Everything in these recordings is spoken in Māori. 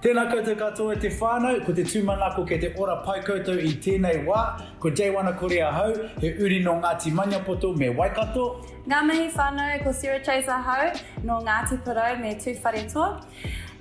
Tēnā koutou katoa te whānau, ko te tūmanako ke te ora pai koutou I tēnei wā, ko J1 Korea hau, he uri no Ngāti Maniapoto me Waikato. Ngā mihi whānau ko Sarah Chaser hau, no Ngāti Porou me Tūwharetoa.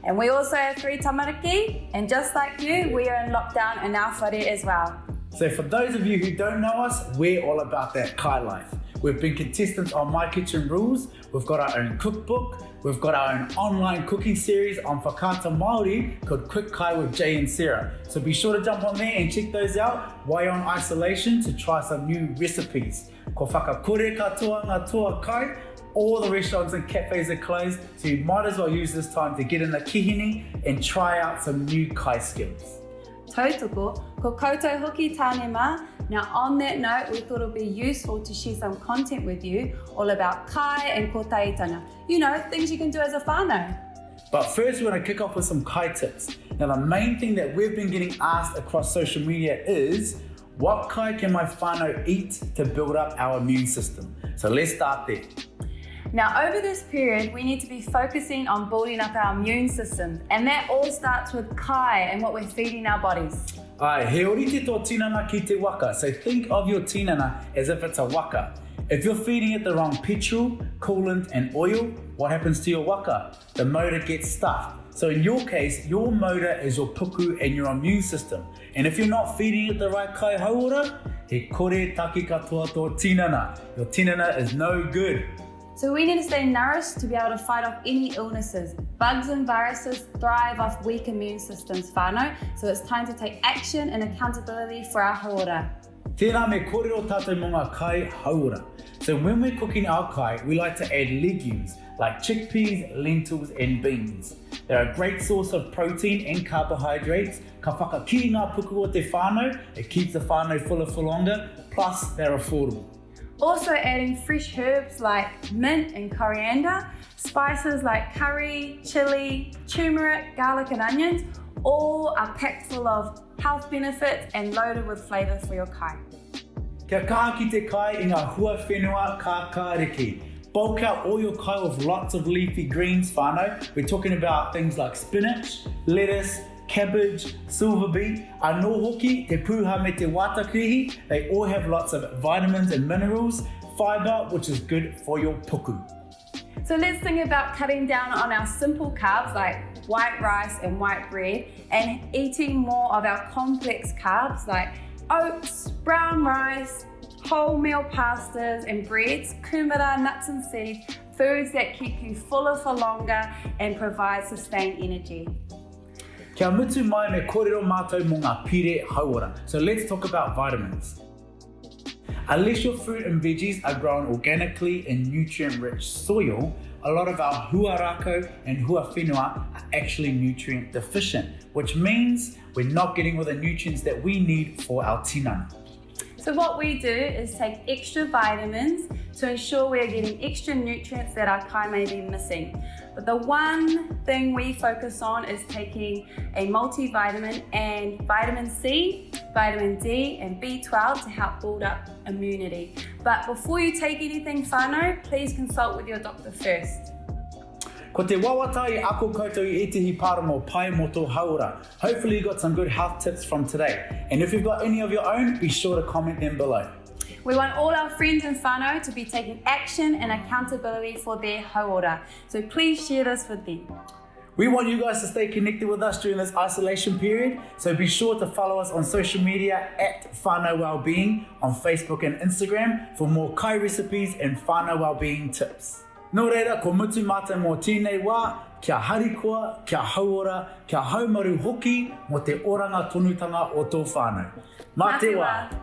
And we also have 3 tamariki, and just like you, we are in lockdown in our whare as well. So for those of you who don't know us, we're all about that kai life. We've been contestants on My Kitchen Rules, we've got our own cookbook, we've got our own online cooking series on Whakaata Māori called Quick Kai with Jay and Sarah. So be sure to jump on there and check those out while you're on isolation to try some new recipes. Ko whakakore katoa ngā toa kai, all the restaurants and cafes are closed, so you might as well use this time to get in the kihini and try out some new kai skills. Tautoko, ko koutou hoki tāne mā. Now on that note, we thought it would be useful to share some content with you all about kai and kotaitanga. You know, things you can do as a whānau. But first we want to kick off with some kai tips. Now the main thing that we've been getting asked across social media is, what kai can my whānau eat to build up our immune system? So let's start there. Now over this period, we need to be focusing on building up our immune systems, and that all starts with kai and what we're feeding our bodies. Ai, he ori te tō tinana ki te waka, so think of your tinana as if it's a waka. If you're feeding it the wrong petrol, coolant and oil, what happens to your waka? The motor gets stuffed. So in your case, your motor is your puku and your immune system. And if you're not feeding it the right kai hauora, he kore taki katoa tō tinana. Your tinana is no good. So we need to stay nourished to be able to fight off any illnesses. Bugs and viruses thrive off weak immune systems, whānau, so it's time to take action and accountability for our hauora. Tēnā me kōrero tātou mō ngā kai hauora. So when we're cooking our kai, we like to add legumes like chickpeas, lentils and beans. They're a great source of protein and carbohydrates. Ka whakakiri ngā puku o te whānau, it keeps the whānau fuller for longer, plus they're affordable. Also adding fresh herbs like mint and coriander, spices like curry, chili, turmeric, garlic and onions, all are packed full of health benefits and loaded with flavour for your kai. Kia kaha ki te kai I ngā hua whenua ka kāriki. Bulk out all your kai with lots of leafy greens, whānau. We're talking about things like spinach, lettuce, cabbage, silver beet, anō hoki, te pūha me te wātakrihi. They all have lots of vitamins and minerals, fibre, which is good for your puku. So let's think about cutting down on our simple carbs like white rice and white bread and eating more of our complex carbs like oats, brown rice, wholemeal pastas and breads, kumara, nuts and seeds, foods that keep you fuller for longer and provide sustained energy. Kia mutu mai me kōrero mātou mō ngā pire hauora. So let's talk about vitamins. Unless your fruit and veggies are grown organically in nutrient-rich soil, a lot of our huarako and hua whenua are actually nutrient deficient, which means we're not getting all the nutrients that we need for our tinana. So what we do is take extra vitamins to ensure we're getting extra nutrients that our kai may be missing. But the one thing we focus on is taking a multivitamin and vitamin C, vitamin D and B12 to help build up immunity. But before you take anything whānau, please consult with your doctor first. Ko te wawata I ako koutou I etihi paramo pai mo tō hauora. Hopefully you got some good health tips from today. And if you've got any of your own, be sure to comment them below. We want all our friends and whānau to be taking action and accountability for their hauora. So please share this with them. We want you guys to stay connected with us during this isolation period, so be sure to follow us on social media at Whānau Wellbeing on Facebook and Instagram for more kai recipes and whānau wellbeing tips. Nō reira, ko mutu mata mō tēnei wā, kia harikoa, kia hauora, kia haumaru hoki mo te oranga tonutanga o tō whānau. Mā te wā!